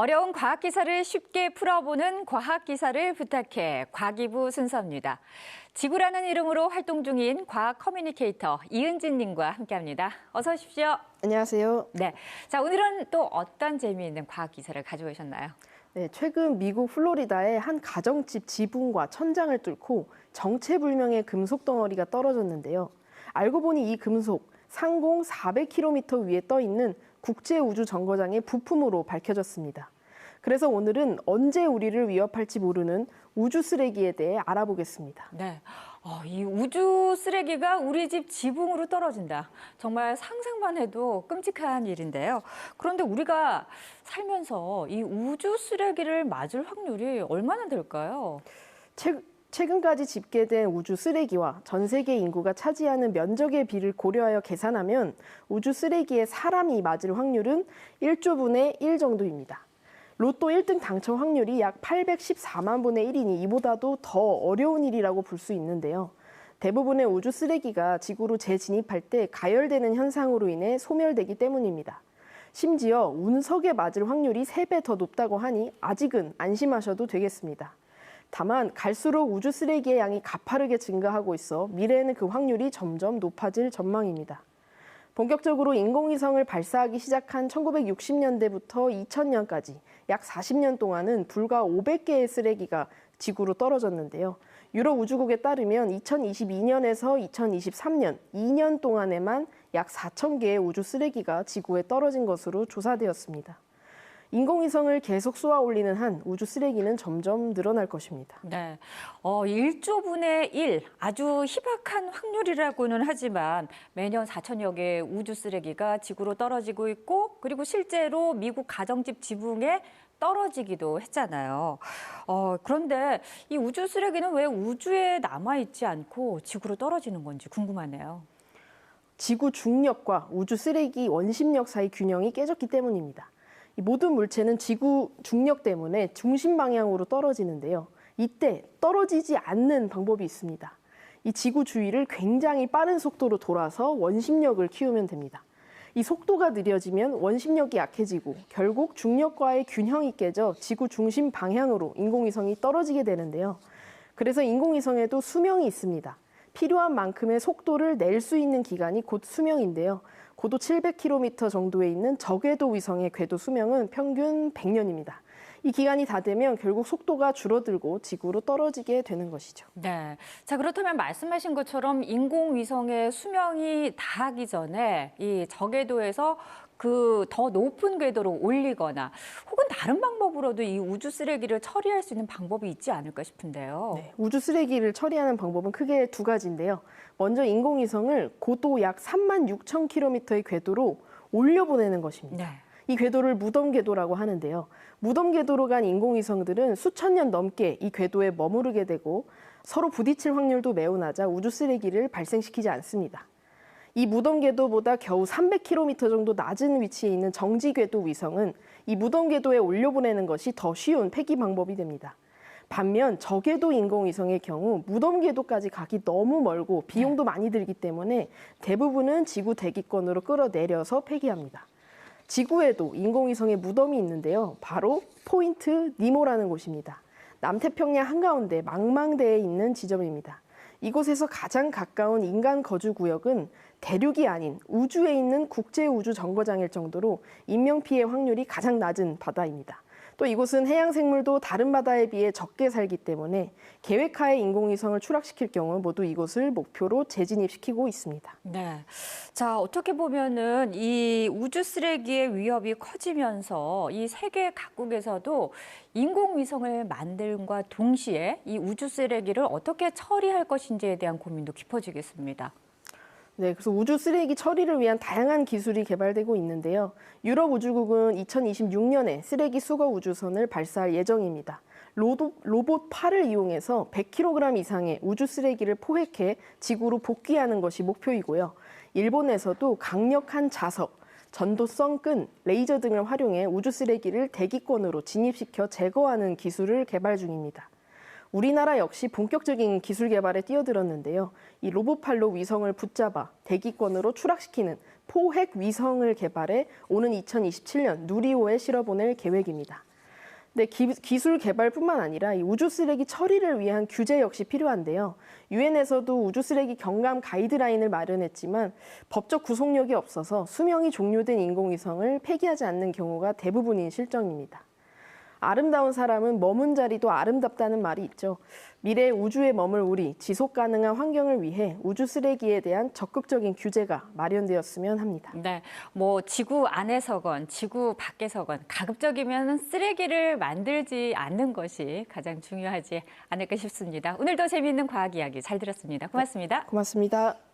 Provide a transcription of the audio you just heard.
어려운 과학 기사를 쉽게 풀어보는 과학 기사를 부탁해 과기부 순서입니다. 지구라는 이름으로 활동 중인 과학 커뮤니케이터 이은진 님과 함께합니다. 어서 오십시오. 안녕하세요. 네, 자 오늘은 또 어떤 재미있는 과학 기사를 가져오셨나요? 네, 최근 미국 플로리다의 한 가정집 지붕과 천장을 뚫고 정체불명의 금속 덩어리가 떨어졌는데요. 알고 보니 이 금속 상공 400km 위에 떠 있는 국제우주정거장의 부품으로 밝혀졌습니다. 그래서 오늘은 언제 우리를 위협할지 모르는 우주 쓰레기에 대해 알아보겠습니다. 네, 이 우주 쓰레기가 우리 집 지붕으로 떨어진다. 정말 상상만 해도 끔찍한 일인데요. 그런데 우리가 살면서 이 우주 쓰레기를 맞을 확률이 얼마나 될까요? 최근까지 집계된 우주 쓰레기와 전 세계 인구가 차지하는 면적의 비를 고려하여 계산하면 우주 쓰레기에 사람이 맞을 확률은 1조 분의 1 정도입니다. 로또 1등 당첨 확률이 약 814만 분의 1이니 이보다도 더 어려운 일이라고 볼 수 있는데요. 대부분의 우주 쓰레기가 지구로 재진입할 때 가열되는 현상으로 인해 소멸되기 때문입니다. 심지어 운석에 맞을 확률이 3배 더 높다고 하니 아직은 안심하셔도 되겠습니다. 다만 갈수록 우주 쓰레기의 양이 가파르게 증가하고 있어 미래에는 그 확률이 점점 높아질 전망입니다. 본격적으로 인공위성을 발사하기 시작한 1960년대부터 2000년까지 약 40년 동안은 불과 500개의 쓰레기가 지구로 떨어졌는데요. 유럽 우주국에 따르면 2022년에서 2023년 2년 동안에만 약 4,000개의 우주 쓰레기가 지구에 떨어진 것으로 조사되었습니다. 인공위성을 계속 쏘아 올리는 한 우주 쓰레기는 점점 늘어날 것입니다. 네, 1조 분의 1, 아주 희박한 확률이라고는 하지만 매년 4천여 개의 우주 쓰레기가 지구로 떨어지고 있고 그리고 실제로 미국 가정집 지붕에 떨어지기도 했잖아요. 그런데 이 우주 쓰레기는 왜 우주에 남아있지 않고 지구로 떨어지는 건지 궁금하네요. 지구 중력과 우주 쓰레기 원심력 사이 균형이 깨졌기 때문입니다. 이 모든 물체는 지구 중력 때문에 중심 방향으로 떨어지는데요. 이때 떨어지지 않는 방법이 있습니다. 이 지구 주위를 굉장히 빠른 속도로 돌아서 원심력을 키우면 됩니다. 이 속도가 느려지면 원심력이 약해지고 결국 중력과의 균형이 깨져 지구 중심 방향으로 인공위성이 떨어지게 되는데요. 그래서 인공위성에도 수명이 있습니다. 필요한 만큼의 속도를 낼 수 있는 기간이 곧 수명인데요. 고도 700km 정도에 있는 저궤도 위성의 궤도 수명은 평균 100년입니다. 이 기간이 다 되면 결국 속도가 줄어들고 지구로 떨어지게 되는 것이죠. 네. 자, 그렇다면 말씀하신 것처럼 인공위성의 수명이 다하기 전에 이 저궤도에서 그 더 높은 궤도로 올리거나 혹은 다른 방법으로도 이 우주 쓰레기를 처리할 수 있는 방법이 있지 않을까 싶은데요. 네, 우주 쓰레기를 처리하는 방법은 크게 두 가지인데요. 먼저 인공위성을 고도 약 36,000km의 궤도로 올려보내는 것입니다. 네. 이 궤도를 무덤 궤도라고 하는데요. 무덤 궤도로 간 인공위성들은 수천 년 넘게 이 궤도에 머무르게 되고 서로 부딪힐 확률도 매우 낮아 우주 쓰레기를 발생시키지 않습니다. 이 무덤 궤도보다 겨우 300km 정도 낮은 위치에 있는 정지 궤도 위성은 이 무덤 궤도에 올려보내는 것이 더 쉬운 폐기 방법이 됩니다. 반면 저궤도 인공위성의 경우 무덤 궤도까지 가기 너무 멀고 비용도 많이 들기 때문에 대부분은 지구 대기권으로 끌어내려서 폐기합니다. 지구에도 인공위성의 무덤이 있는데요. 바로 포인트 니모라는 곳입니다. 남태평양 한가운데 망망대해 있는 지점입니다. 이곳에서 가장 가까운 인간 거주 구역은 대륙이 아닌 우주에 있는 국제우주정거장일 정도로 인명피해 확률이 가장 낮은 바다입니다. 또 이곳은 해양생물도 다른 바다에 비해 적게 살기 때문에 계획하에 인공위성을 추락시킬 경우 모두 이곳을 목표로 재진입시키고 있습니다. 네. 자, 어떻게 보면은 이 우주 쓰레기의 위협이 커지면서 이 세계 각국에서도 인공위성을 만듦과 동시에 이 우주 쓰레기를 어떻게 처리할 것인지에 대한 고민도 깊어지겠습니다. 네, 그래서 우주 쓰레기 처리를 위한 다양한 기술이 개발되고 있는데요. 유럽 우주국은 2026년에 쓰레기 수거 우주선을 발사할 예정입니다. 로봇 팔을 이용해서 100kg 이상의 우주 쓰레기를 포획해 지구로 복귀하는 것이 목표이고요. 일본에서도 강력한 자석, 전도성 끈, 레이저 등을 활용해 우주 쓰레기를 대기권으로 진입시켜 제거하는 기술을 개발 중입니다. 우리나라 역시 본격적인 기술 개발에 뛰어들었는데요. 이 로봇팔로 위성을 붙잡아 대기권으로 추락시키는 포획 위성을 개발해 오는 2027년 누리호에 실어보낼 계획입니다. 네, 기술 개발뿐만 아니라 이 우주 쓰레기 처리를 위한 규제 역시 필요한데요. 유엔에서도 우주 쓰레기 경감 가이드라인을 마련했지만 법적 구속력이 없어서 수명이 종료된 인공위성을 폐기하지 않는 경우가 대부분인 실정입니다. 아름다운 사람은 머문 자리도 아름답다는 말이 있죠. 미래 우주에 머물 우리 지속 가능한 환경을 위해 우주 쓰레기에 대한 적극적인 규제가 마련되었으면 합니다. 네, 뭐 지구 안에서건 지구 밖에서건 가급적이면 쓰레기를 만들지 않는 것이 가장 중요하지 않을까 싶습니다. 오늘도 재미있는 과학 이야기 잘 들었습니다. 고맙습니다. 고맙습니다.